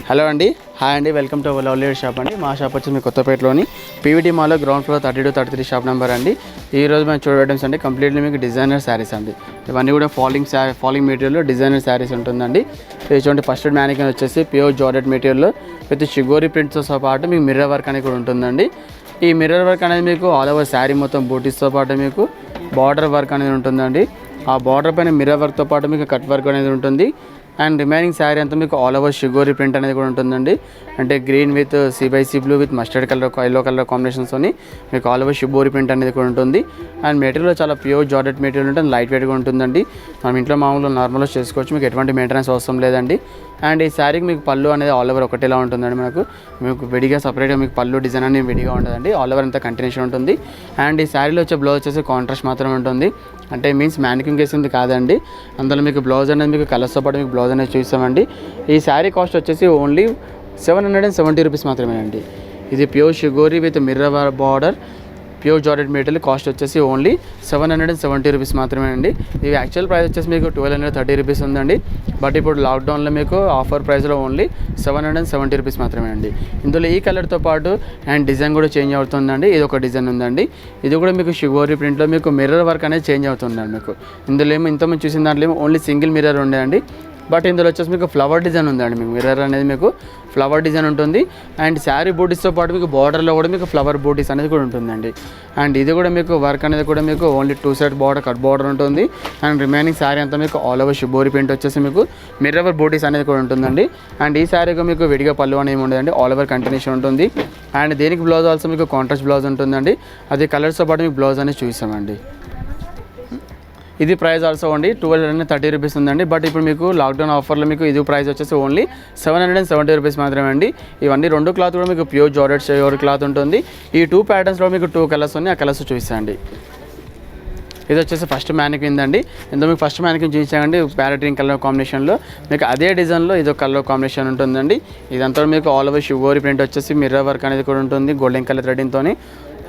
Hello అండి, hi అండి, welcome to lovely shop అండి. మా షాప్ వచ్చి మీ కొత్తపేటలోని పీవీటీ మాల్లో గ్రౌండ్ ఫ్లోర్ 32, 33 షాప్ నెంబర్ అండి. ఈరోజు మేము చూడటం అండి కంప్లీట్లీ మీకు డిజైనర్ శారీస్ అండి. ఇవన్నీ కూడా ఫాలింగ్ మెటీరియల్లో డిజైనర్ శారీస్ ఉంటుందండి. ఇది చూడండి, ఫస్ట్ మ్యానికన్ వచ్చేసి ప్యూర్ జార్జెట్ మెటీరియల్లో విత్ షిగోరీ ప్రింట్స్తో పాటు మీకు మిర్రర్ వర్క్ అనేది కూడా ఉంటుందండి. ఈ మిర్రర్ వర్క్ అనేది మీకు ఆల్ ఓవర్ శారీ మొత్తం బూటీస్తో పాటు మీకు బార్డర్ వర్క్ అనేది ఉంటుందండి. ఆ బార్డర్ పైన మిర్రర్ వర్క్తో పాటు మీకు కట్ వర్క్ అనేది ఉంటుంది. అండ్ రిమైనింగ్ శారీ అంతా మీకు ఆల్ ఓవర్ షిగోరీ ప్రింట్ అనేది కూడా ఉంటుందండి. అంటే green with sea blue with mustard colour, yellow colour కాంబినేషన్స్తో మీకు ఆల్ ఓవర్ షిగోరీ ప్రింట్ అనేది కూడా ఉంటుంది. అండ్ మెటీరియల్ చాలా ప్యూర్ జార్జెట్ మెటీరియల్ ఉంటుంది, లైట్ వెయిట్గా ఉంటుందండి. మనం ఇంట్లో మామూలు నార్మల్గా చేసుకోవచ్చు, మీకు ఎటువంటి మెయింటెనెన్స్ అవసరం లేదండి. అండ్ ఈ శారీకి మీకు పళ్ళు అనేది ఆల్ ఓవర్ ఒకటేలా ఉంటుందండి. మీకు విడిగా సపరేట్గా మీకు పళ్ళు డిజైన్ అనేది విడిగా ఉంటుందండి. ఆల్ ఓవర్ అంతా కంటిన్యూషన్ ఉంటుంది. అండ్ ఈ శారీలో వచ్చే బ్లౌజ్ వచ్చేసి కాంట్రాస్ట్ మాత్రమే ఉంటుంది. అంటే మీన్స్ మ్యానికింగ్ వేసింది కాదండి. అందులో మీకు బ్లౌజ్ అనేది మీకు కలర్స్తో పాటు మీకు బ్లౌజ్ అనేది చూస్తామండి. ఈ శారీ కాస్ట్ వచ్చేసి ఓన్లీ 770 రూపీస్ మాత్రమే అండి. ఇది pure shibori with mirror border pure georgette material cost వచ్చేసి ఓన్లీ 770 రూపీస్ మాత్రమే అండి. ఇది యాక్చువల్ ప్రైస్ వచ్చేసి మీకు 1230 రూపీస్ ఉందండి. బట్ ఇప్పుడు లాక్డౌన్లో మీకు ఆఫర్ ప్రైస్లో ఓన్లీ 770 రూపీస్ మాత్రమే అండి. ఇందులో ఈ కలర్తో పాటు అండ్ డిజైన్ కూడా చేంజ్ అవుతుందండి. ఇది ఒక డిజైన్ ఉందండి. ఇది కూడా మీకు షిగోరీ ప్రింట్లో మీకు మిర్రర్ వర్క్ అనేది చేంజ్ అవుతుందండి. మీకు ఇందులో ఏమో ఇంతకుముందు చూసిన దాంట్లో ఏమో ఓన్లీ సింగిల్ మిర్రర్ ఉండేయండి. బట్ ఇందులో వచ్చేసి మీకు ఫ్లవర్ డిజైన్ ఉందండి. మీకు మిర్రర్ అనేది మీకు ఫ్లవర్ డిజైన్ ఉంటుంది. అండ్ శారీ బూటీస్తో పాటు మీకు బార్డర్లో కూడా మీకు ఫ్లవర్ బూటీస్ అనేది కూడా ఉంటుందండి. అండ్ ఇది కూడా మీకు వర్క్ అనేది కూడా మీకు only 2 side border cut border ఉంటుంది. అండ్ రిమైనింగ్ శారీ అంతా మీకు ఆల్ ఓవర్ షిబోరీ ప్రింట్ వచ్చేసి మీకు మిర్రర్ బూటీస్ అనేది కూడా ఉంటుందండి. అండ్ ఈ శారీకి మీకు విడిగా పళ్ళు అనేది ఉండదండి, ఆల్ ఓవర్ కంటిన్యూషన్ ఉంటుంది. అండ్ దీనికి బ్లౌజ్ ఆల్సో మీకు కాంట్రాస్ట్ బ్లౌజ్ ఉంటుందండి. అది కలర్స్తో పాటు మీకు బ్లౌజ్ అనేది చూసామండి. ఇది ప్రైస్ ఆల్సో ఓన్లీ 1230 రూపీస్ ఉందండి. బట్ ఇప్పుడు మీకు లాక్డౌన్ ఆఫర్లో మీకు ఇది ప్రైస్ వచ్చేసి ఓన్లీ 770 రూపీస్ మాత్రమే అండి. ఇవన్నీ 2 క్లాత్ కూడా మీకు ప్యూర్ జార్జెట్ షిగోరీ క్లాత్ ఉంటుంది. ఈ 2 ప్యాటర్న్స్లో మీకు 2 కలర్స్ ఉన్నాయి, ఆ కలర్స్ చూపిస్తాండి. ఇది వచ్చేసి ఫస్ట్ మ్యానికిన్ అండి. ఇందులో మీకు ఫస్ట్ మ్యానికిన్ చూపించామండి ప్యారెట్ గ్రీన్ కలర్ కాంబినేషన్లో. మీకు అదే డిజైన్లో ఇదో కలర్ కాంబినేషన్ ఉంటుందండి. ఇదంతా మీకు ఆల్ ఓవర్ షిగోరీ ప్రింట్ వచ్చేసి మిర్రర్ వర్క్ అనేది కూడా ఉంటుంది గోల్డెన్ కలర్ థ్రెడింగ్తో.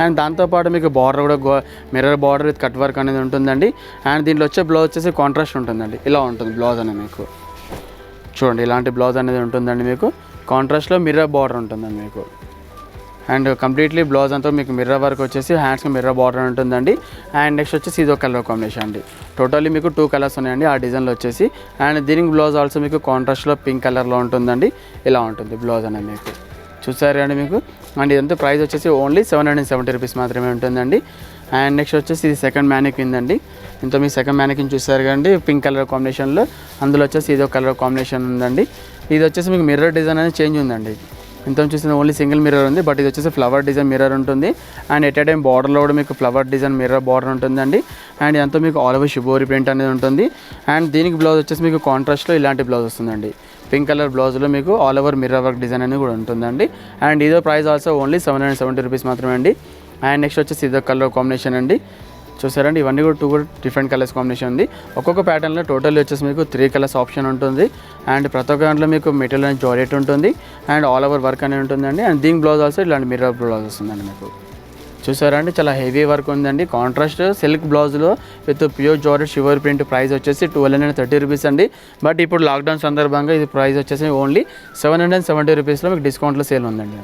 అండ్ దాంతోపాటు మీకు బార్డర్ కూడా mirror border with cut work అనేది ఉంటుందండి. అండ్ దీంట్లో వచ్చే బ్లౌజ్ వచ్చేసి కాంట్రాస్ట్ ఉంటుందండి. ఇలా ఉంటుంది బ్లౌజ్ అనేది మీకు చూడండి, ఇలాంటి బ్లౌజ్ అనేది ఉంటుందండి. మీకు కాంట్రాస్ట్లో మిర్రర్ బార్డర్ ఉంటుందండి మీకు. అండ్ కంప్లీట్లీ బ్లౌజ్ అంతా మీకు మిర్రర్ వర్క్ వచ్చేసి హ్యాండ్స్కి మిర్రర్ బార్డర్ ఉంటుందండి. అండ్ నెక్స్ట్ వచ్చేసి ఇది ఒక కలర్ కాంబినేషన్ అండి. టోటల్లీ మీకు 2 కలర్స్ ఉన్నాయండి ఆ డిజైన్లో వచ్చేసి. అండ్ దీనికి బ్లౌజ్ ఆల్సో మీకు కాంట్రాస్ట్లో పింక్ కలర్లో ఉంటుందండి. ఇలా ఉంటుంది బ్లౌజ్ అనేది మీకు చూసారు అండి మీకు. అండ్ ఇదంతా ప్రైస్ వచ్చేసి ఓన్లీ 770 రూపీస్ మాత్రమే ఉంటుందండి. అండ్ నెక్స్ట్ వచ్చేసి ఇది సెకండ్ మ్యానికిన్ అండి. ఇంత మీ సెకండ్ మ్యానికిన్ చూసారు కండి పింక్ కలర్ కాంబినేషన్లో. అందులో వచ్చేసి ఇది ఒక కలర్ కాంబినేషన్ ఉందండి. ఇది వచ్చేసి మీకు మిర్రర్ డిజైన్ అనేది చేంజ్ ఉందండి. ఇంత చూసిన ఓన్లీ సింగిల్ మిర్రర్ ఉంది, బట్ ఇది వచ్చేసి ఫ్లవర్ డిజైన్ మిర్రర్ ఉంటుంది. అండ్ ఎట్ ఏ టైం బార్డర్లో కూడా మీకు ఫ్లవర్ డిజైన్ మిర్రర్ బార్డర్ ఉంటుందండి. అండ్ ఇదంతా మీకు ఆల్ ఓవర్ షిబోరీ ప్రింట్ అనేది ఉంటుంది. అండ్ దీనికి బ్లౌజ్ వచ్చేసి మీకు కాంట్రాస్ట్లో ఇలాంటి బ్లౌజ్ వస్తుందండి. పింక్ కలర్ బ్లౌజ్లో మీకు all over mirror work design అనేది కూడా ఉంటుందండి. అండ్ ఇదో ప్రైస్ ఆల్సో ఓన్లీ 770 రూపీస్ మాత్రమే అండి. అండ్ నెక్స్ట్ వచ్చేసి ఇదో కలర్ కాంబినేషన్ అండి. చూసారండి, ఇవన్నీ కూడా 2 డిఫరెంట్ కలర్స్ కాంబినేషన్ ఉంది. ఒక్కొక్క ప్యాటర్న్లో టోటల్ వచ్చేసి మీకు 3 కలర్స్ ఆప్షన్ ఉంటుంది. అండ్ ప్రతి ఒక్క దాంట్లో మీకు మెటీరియల్ అనేది జార్జెట్ ఉంటుంది. అండ్ ఆల్ ఓవర్ వర్క్ అనేది ఉంటుందండి. అండ్ దీనికి బ్లౌజ్ ఆల్సో ఇలాంటి మిర్రర్ బ్లౌజ్ వస్తుందండి మీకు. చూసారండి, చాలా హెవీ వర్క్ ఉందండి. కాంట్రాస్ట్ సిల్క్ బ్లౌజ్లో with pure georgette shibori print. Price వచ్చేసి 1230 రూపీస్ అండి. బట్ ఇప్పుడు లాక్డౌన్ సందర్భంగా ఇది ప్రైస్ వచ్చేసి ఓన్లీ 770 రూపీస్లో మీకు డిస్కౌంట్లో సేల్ ఉందండి.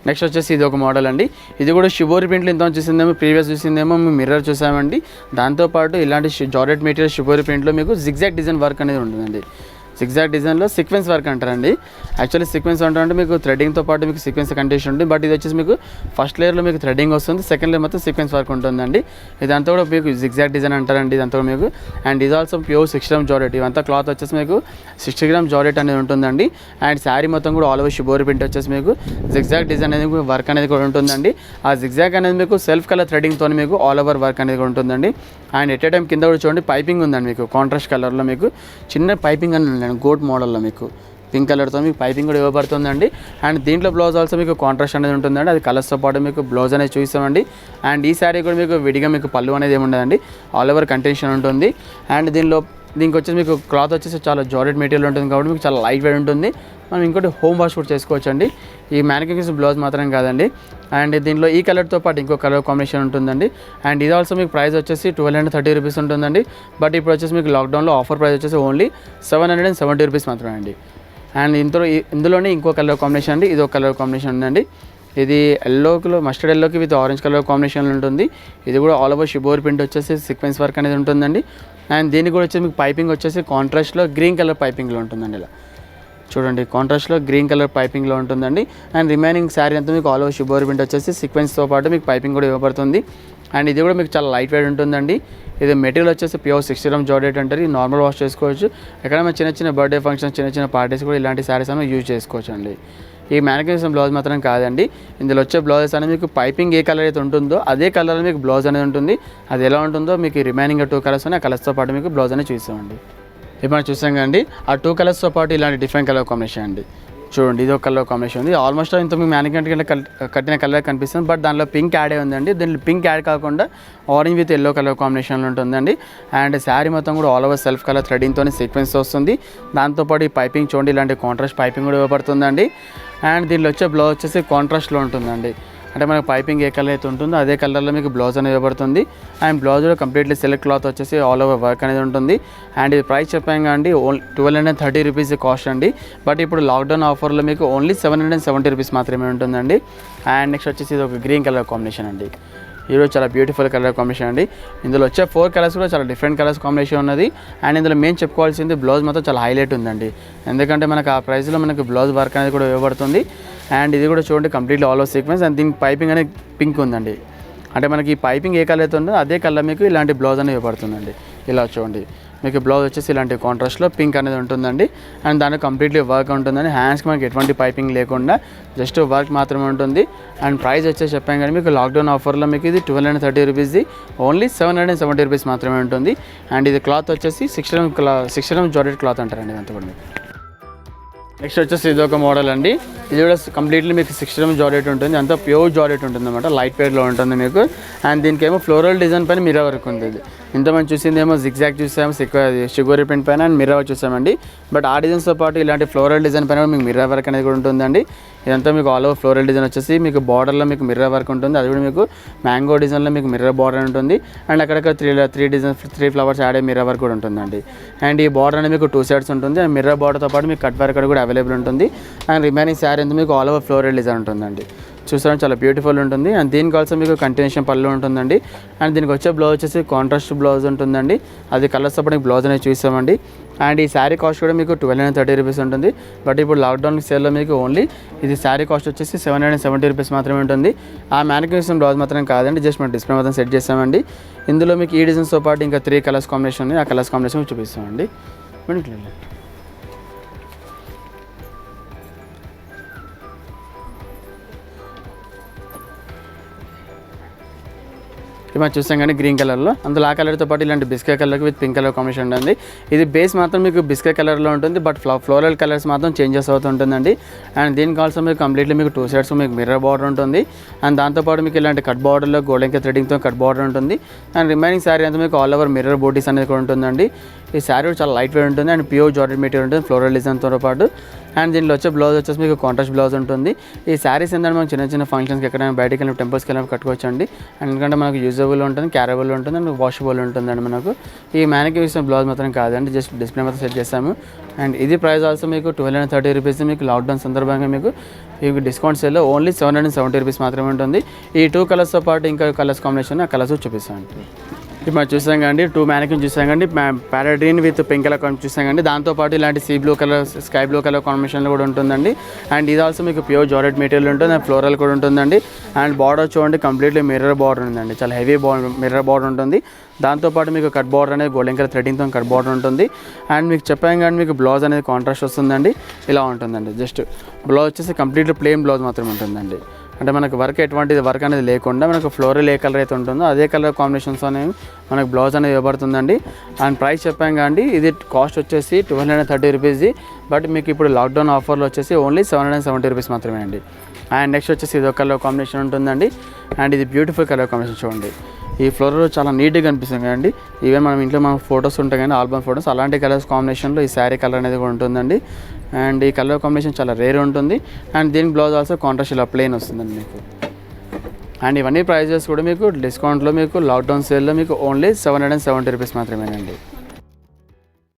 నెక్స్ట్ వచ్చేసి ఇది ఒక మోడల్ అండి. ఇది కూడా షిబోరీ ప్రింట్లు ఇంత చూసిందేమో, ప్రీవియస్ చూసిందేమో మేము మిర్రర్ చూసామండి. దాంతోపాటు ఇలాంటి జార్జెట్ మెటీరియల్ షిబోరీ ప్రింట్లో మీకు జిగ్జాగ్ డిజైన్ వర్క్ అనేది ఉంటుందండి. జిగ్జాగ్ డిజైన్లో సీక్వెన్స్ వర్క్ అంటారండి. యాక్చువల్లీ సీక్వెన్స్ అంటే మీకు థ్రెడింగ్తో పాటు మీకు సీక్వెన్స్ కండిషన్ ఉంటుంది. బట్ ఇది వచ్చేసి మీకు ఫస్ట్ లేయర్లో మీకు థ్రెడింగ్ వస్తుంది, సెకండ్ లేయర్ మొత్తం సీక్వెన్స్ వర్క్ ఉంటుందండి. ఇదంతా కూడా మీకు జిగ్జాగ్ డిజైన్ అంటారండి ఇదంతా మీకు. అండ్ ఇది ఆల్సో ప్యూర్ 60 గ్రామ్ జార్జెట్. ఇవంతా క్లాత్ వచ్చేసి మీకు 60 గ్రామ్ జార్జెట్ అనేది ఉంటుందండి. అండ్ శారీ మొత్తం కూడా ఆల్ ఓవర్ షిబోరీ ప్రింట్ వచ్చేసి మీకు జిగ్జాగ్ డిజైన్ అనేది వర్క్ అనేది కూడా ఉంటుందండి. ఆ జిగ్జాగ్ అనేది మీకు సెల్ఫ్ కలర్ థ్రెడింగ్తో మీకు ఆల్ ఓవర్ వర్క్ అనేది కూడా ఉంటుందండి. అండ్ ఎట్ ఏ టైం కింద కూడా చూడండి పైపింగ్ ఉందండి మీకు కాంట్రాస్ట్ కలర్లో. మీకు చిన్న పైపింగ్ అని ఉందండి గోట్ మోడల్లో మీకు పింక్ కలర్తో మీకు పైపింగ్ కూడా ఇవ్వబడుతుందండి. అండ్ దీంట్లో బ్లౌజ్ ఆల్సో మీకు కాంట్రాస్ట్ అనేది ఉంటుందండి. అది కలర్స్తో పాటు మీకు బ్లౌజ్ అనేది చూపిస్తామండి. అండ్ ఈ శారీ కూడా మీకు విడిగా మీకు పళ్ళు అనేది ఏమి ఉండదండి, ఆల్ ఓవర్ కంటిన్యూషన్ ఉంటుంది. అండ్ దీనిలో దీనికి వచ్చేసి మీకు క్లాత్ వచ్చేసి చాలా జార్జెట్ మెటీరియల్ ఉంటుంది కాబట్టి మీకు చాలా లైట్ వెయిట్ ఉంటుంది. మనం ఇంకోటి హోమ్ వాష్ కూడా చేసుకోవచ్చు అండి. ఈ మ్యానిక్యూర్ బ్లౌజ్ మాత్రం కాదండి. అండ్ దీనిలో ఈ కలర్తో పాటు ఇంకో కలర్ కాంబినేషన్ ఉంటుందండి. అండ్ ఇది ఆల్సో మీకు ప్రైస్ వచ్చేసి 1230 రూపీస్ ఉంటుందండి. బట్ ఇప్పుడు వచ్చేసి మీకు లాక్డౌన్లో ఆఫర్ ప్రైస్ వచ్చేసి ఓన్లీ 770 రూపీస్ మాత్రమే అండి. అండ్ ఇందులోనే ఇంకో కలర్ కాంబినేషన్ అండి. ఇది ఒక కలర్ కాంబినేషన్ ఉందండి. ఇది ఎల్లోలో మస్టర్డ్ ఎల్లోకి విత్ ఆరెంజ్ కలర్ కాంబినేషన్లో ఉంటుంది. ఇది కూడా ఆల్ ఓవర్ షిబోర్ ప్రింట్ వచ్చేసి సీక్వెన్స్ వర్క్ అనేది ఉంటుందండి. అండ్ దీనికి కూడా వచ్చేసి మీకు పైపింగ్ వచ్చేసి కాంట్రాస్ట్లో గ్రీన్ కలర్ పైపింగ్లో ఉంటుందండి. ఇలా చూడండి, కాంట్రాస్ట్లో గ్రీన్ కలర్ పైపింగ్లో ఉంటుందండి. అండ్ రిమైనింగ్ శారీ అంతా మీకు ఆల్ ఓవర్ షిబోర్ ప్రింట్ వచ్చేసి సీక్వెన్స్తో పాటు మీకు పైపింగ్ కూడా ఇవ్వబడుతుంది. అండ్ ఇది కూడా మీకు చాలా లైట్ వెయిట్ ఉంటుందండి. ఇది మెటీరియల్ వచ్చేసి ప్యూర్ 60 గ్రామ్ జార్జెట్ అంటారు. ఇది నార్మల్ వాష్ చేసుకోవచ్చు. ఎక్కడైనా చిన్న బర్త్డే ఫంక్షన్స్, చిన్న పార్టీస్ కూడా ఇలాంటి శారీస్ అనేవి యూజ్ చేసుకోవచ్చు అండి. ఈ మ్యానిక్యూర్ బ్లౌజ్ మాత్రం కాదండి. ఇందులో వచ్చే బ్లౌజెస్ అనేది మీకు పైపింగ్ ఏ కలర్ అయితే ఉంటుందో అదే కలర్లో మీకు బ్లౌజ్ అనేది ఉంటుంది. అది ఎలా ఉంటుందో మీకు రిమైనింగ్ 2 కలర్స్ ఉన్నాయి. ఆ కలర్స్తో పాటు మీకు బ్లౌజ్ అనేది చూసామండి. ఇప్పుడు మనం చూసాం కదండి, ఆ 2 కలర్స్తో పాటు ఇలాంటి డిఫరెంట్ కలర్ కాంబినేషన్ అండి. చూడండి, ఇది ఒక కలర్ కాంబినేషన్ ఉంది. ఆల్మోస్ట్ ఇంత మీకు మ్యానిక్యూర్ కట్టిన కలర్ కనిపిస్తుంది. బట్ దానిలో పింక్ యాడ్ అయి ఉందండి. దీంట్లో పింక్ యాడ్ కాకుండా ఆరెంజ్ విత్ ఎల్లో కలర్ కాంబినేషన్లో ఉంటుందండి. అండ్ శారీ మొత్తం కూడా ఆల్ ఓవర్ సెల్ఫ్ కలర్ థ్రెడింగ్తో సీక్వెన్స్ వస్తుంది. దాంతోపాటు ఈ పైపింగ్ చూడండి, ఇలాంటి కాంట్రాస్ట్ పైపింగ్ కూడా ఇవ్వబడుతుందండి. అండ్ దీనిలో వచ్చే బ్లౌజ్ వచ్చేసి కాంట్రాస్ట్లో ఉంటుందండి. అంటే మనకు పైపింగ్ ఏ కలర్ అయితే ఉంటుందో అదే కలర్లో మీకు బ్లౌజ్ అనేది ఇవ్వబడుతుంది. అండ్ బ్లౌజ్ కూడా కంప్లీట్లీ సిల్క్ క్లాత్ వచ్చేసి ఆల్ ఓవర్ వర్క్ అనేది ఉంటుంది. అండ్ ఇది ప్రైస్ చెప్పాం అండి 1230 రూపీస్ కాస్ట్ అండి. బట్ ఇప్పుడు లాక్డౌన్ ఆఫర్లో మీకు ఓన్లీ 770 రూపీస్ మాత్రమే ఉంటుందండి. అండ్ నెక్స్ట్ వచ్చేసి ఇది ఒక గ్రీన్ కలర్ కాంబినేషన్ అండి. ఈరోజు చాలా బ్యూటిఫుల్ కలర్ కాంబినేషన్ అండి. ఇందులో వచ్చే 4 కలర్స్ కూడా చాలా డిఫరెంట్ కలర్స్ కాంబినేషన్ ఉన్నది. అండ్ ఇందులో మేము చెప్పుకోవాల్సింది బ్లౌజ్ మాత్రం చాలా హైలైట్ ఉందండి. ఎందుకంటే మనకు ఆ ప్రైస్లో మనకు బ్లౌజ్ వర్క్ అనేది కూడా ఇవ్వబడుతుంది. అండ్ ఇది కూడా చూడండి completely all over sequence. And దీనికి పైపింగ్ అనేది పింక్ ఉందండి. అంటే మనకి ఈ పైపింగ్ ఏ కలర్ అయితే ఉందో అదే కలర్ మీకు ఇలాంటి బ్లౌజ్ అనేది ఇవ్వబడుతుందండి. ఇలా చూడండి, మీకు బ్లౌజ్ వచ్చేసి ఇలాంటి కాంట్రాస్ట్లో పింక్ అనేది ఉంటుందండి. అండ్ దానికి కంప్లీట్లీ వర్క్ ఉంటుందండి. హ్యాండ్స్కి మనకి ఎటువంటి పైపింగ్ లేకుండా జస్ట్ వర్క్ మాత్రమే ఉంటుంది. అండ్ ప్రైస్ వచ్చేసి చెప్పాం కానీ మీకు లాక్డౌన్ ఆఫర్లో మీకు ఇది 1230 రూపీస్ది ఓన్లీ 770 రూపీస్ మాత్రమే ఉంటుంది. అండ్ ఇది క్లాత్ వచ్చేసి 6 గ్రామ్ జార్జెట్ క్లాత్ అంటారండి. ఇదంతా కూడా మీకు నెక్స్ట్ వచ్చేసి ఇది ఒక మోడల్ అండి. ఇది కూడా కంప్లీట్లీ మీకు 6 గ్రామ్ జార్జెట్ ఉంటుంది. అంతా ప్యూర్ జార్జెట్ ఉంటుంది అనమాట. లైట్ వెయిట్లో ఉంటుంది మీకు. అండ్ దీనికి ఏమో ఫ్లోరల్ డిజైన్ పైన మిర్రర్ వర్క్ ఉంది. ఇది ఇంతమంది చూసింది ఏమో జిగ్జాగ్ చూసాము, షుగర్ ప్రింట్ పైన అండ్ మిర్రర్ వర్క్ చూసామండి. బట్ ఆ డిజైన్స్తో పాటు ఇలాంటి ఫ్లోరల్ డిజైన్ పైన మీకు మిర్రర్ వర్క్ అనేది కూడా ఉంటుందండి. ఇదంతా మీకు ఆల్ ఓవర్ ఫ్లోరల్ డిజైన్ వచ్చేసి మీకు బార్డర్లో మీకు మిర్రర్ వర్క్ ఉంటుంది. అది కూడా మీకు మ్యాంగో డిజైన్లో మీకు మిర్రర్ బార్డర్ ఉంటుంది. అండ్ అక్కడక్కడ 3 ఫ్లవర్స్ యాడ్ అయ్యే మిర్రర్ వర్క్ కూడా ఉంటుందండి. అండ్ ఈ బార్డర్ అనేది మీకు 2 సైడ్స్ ఉంటుంది. అండ్ మిర్రర్ బార్డర్తో పాటు మీకు కట్ వర్క్ కూడా అవైలబుల్ ఉంటుంది. అండ్ రిమైనింగ్ శారీ అంతా మీకు ఆల్ ఓవర్ ఫ్లోరల్ డిజైన్ ఉంటుందండి. చూసారంటే చాలా బ్యూటిఫుల్ ఉంటుంది. అండ్ దీనికి ఆల్సో మీకు కంటిన్యూషన్ పళ్ళు ఉంటుందండి. అండ్ దీనికి వచ్చే బ్లౌజ్ వచ్చేసి కాంట్రాస్ట్ బ్లౌజ్ ఉంటుందండి. అది కలర్స్ అప్పుడు బ్లౌజ్ అనేది చూసామండి. అండ్ ఈ శారీ కాస్ట్ కూడా మీకు 1230 రూపీస్ ఉంటుంది. బట్ ఇప్పుడు లాక్డౌన్ సేల్లో మీకు ఓన్లీ ఇది శారీ కాస్ట్ వచ్చేసి 770 రూపీస్ మాత్రమే ఉంటుంది. ఆ మ్యానిక్యూర్ బ్లౌజ్ మాత్రం కాదండి, జస్ట్ మనం డిస్ప్లే మాత్రం సెట్ చేస్తామండి. ఇందులో మీకు ఈ డిజైన్స్తో పాటు ఇంకా 3 కలర్స్ కాంబినేషన్ ఉంది. ఆ కలర్స్ కాంబినేషన్ చూపిస్తామండి. ఇది మనం చూసాం కానీ గ్రీన్ కలర్లో, అందులో ఆ కలర్తో పాటు ఇలాంటి బిస్కెట్ కలర్కి విత్ పింక్ కలర్ కాంబినేషన్ ఉంటుంది. ఇది బేస్ మాత్రం మీకు బిస్కెట్ కలర్లో ఉంటుంది. బట్ ఫ్లోరల్ కలర్స్ మాత్రం చేంజెస్ అవుతూ ఉంటుందండి. అండ్ దీనికి ఆల్సో మీకు కంప్లీట్లీ మీకు 2 సైడ్స్ మీకు మిర్రర్ బార్డర్ ఉంటుంది. అండ్ దాంతోపాటు మీకు ఇలాంటి కట్ బార్డర్లో గోల్డెన్ థ్రెడింగ్తో కట్ బార్డర్ ఉంటుంది. అండ్ రిమైనింగ్ శారీ అంతా మీకు ఆల్ ఓవర్ మిర్రర్ బోటీస్ అనేది కూడా ఉంటుందండి. ఈ శారీ చాలా లైట్ వెయిట్ ఉంటుంది. అండ్ ప్యూర్ జార్జెట్ మెటీరియల్ ఉంటుంది ఫ్లోరల్ డిజైన్తో పాటు. అండ్ దీనిలో వచ్చే బ్లౌజ్ వచ్చేసి మీకు కాంట్రాస్ట్ బ్లౌజ్ ఉంటుంది. ఈ శారీస్ ఏంటంటే మనం చిన్న ఫంక్షన్స్కి ఎక్కడైనా బయటకి వెళ్ళిన టెంపుల్స్కి వెళ్ళినప్పుడు కట్టుకోవచ్చు అండి. ఎందుకంటే మనకు యూజబుల్ ఉంటుంది, క్యారబుల్ ఉంటుంది అండ్ వాషబుల్ ఉంటుందండి. మనకు ఈ మ్యానిక్యూర్ బ్లౌజ్ మాత్రం కాదండి, జస్ట్ డిస్ప్లే మాత్రం సెట్ చేస్తాము. అండ్ ఇది ప్రైస్ ఆల్సో మీకు 1230 రూపీస్. మీకు లాక్డౌన్ సందర్భంగా మీకు ఈ డిస్కౌంట్ సేల్లో ఓన్లీ 770 రూపీస్ మాత్రమే ఉంటుంది. ఈ 2 కలర్స్తో పాటు ఇంకా కలర్స్ కాంబినేషన్ ఆ కలర్స్ చూపిస్తాను. ఇప్పుడు మనం చూసాం కండి 2 మ్యానిక్యూర్ చూసాం కండి, ప్యారాడ్రీన్ విత్ పింక్ కలర్ చూసాం కండి. దాంతోపాటు ఇలాంటి sea blue colour, sky blue colour కాంబినేషన్లో కూడా ఉంటుందండి. అండ్ ఇది ఆల్సో మీకు ప్యూర్ జార్జెట్ మెటీరియల్ ఉంటుంది. అండ్ ఫ్లోరల్ కూడా ఉంటుందండి. అండ్ బార్డర్ చూడండి కంప్లీట్లీ మిర్రర్ బార్డర్ ఉందండి, చాలా హెవీ మిర్రర్ బార్డర్ ఉంటుంది. దాంతోపాటు మీకు కట్ బార్డర్ అనేది గోల్డెన్ కలర్ థ్రెడింగ్తో కట్ బార్డర్ ఉంటుంది. అండ్ మీకు చెప్పాం కానీ మీకు బ్లౌజ్ అనేది కాంట్రాస్ట్ వస్తుందండి, ఇలా ఉంటుందండి. జస్ట్ బ్లౌజ్ వచ్చేసి కంప్లీట్లీ ప్లెయిన్ బ్లౌజ్ మాత్రమే ఉంటుందండి. అంటే మనకు వర్క్ ఎటువంటిది వర్క్ అనేది లేకుండా మనకు ఫ్లోరల్ ఏ కలర్ అయితే ఉంటుందో అదే కలర్ కాంబినేషన్స్ అనేవి మనకు బ్లౌజ్ అనేది ఇవ్వబడుతుందండి. అండ్ ప్రైస్ చెప్పాం కానీ ఇది కాస్ట్ వచ్చేసి 230 రూపీస్ది. బట్ మీకు ఇప్పుడు లాక్డౌన్ ఆఫర్లో వచ్చేసి ఓన్లీ 770 రూపీస్ మాత్రమే అండి. అండ్ నెక్స్ట్ వచ్చేసి ఇది ఒక కలర్ కాంబినేషన్ ఉంటుందండి. అండ్ ఇది బ్యూటిఫుల్ కలర్ కాంబినేషన్ చూడండి. ఈ ఫ్లోర్ చాలా నీట్గా కనిపిస్తుంది కదండి. ఈవెన్ మనం ఇంట్లో మనం ఫొటోస్ ఉంటాయి కానీ ఆల్బమ్ ఫొటోస్ అలాంటి కలర్స్ కాంబినేషన్లో ఈ శారీ కలర్ అనేది కూడా ఉంటుందండి. అండ్ ఈ కలర్ కాంబినేషన్ చాలా రేర్ ఉంటుంది. అండ్ దీనికి బ్లౌజ్ ఆల్సో కాంట్రాస్ట్ ఇలా ప్లెయిన్ వస్తుందండి మీకు. అండ్ ఇవన్నీ ప్రైజెస్ కూడా మీకు డిస్కౌంట్లో మీకు లాక్డౌన్ సేల్లో మీకు ఓన్లీ 770 రూపీస్ మాత్రమేనండి.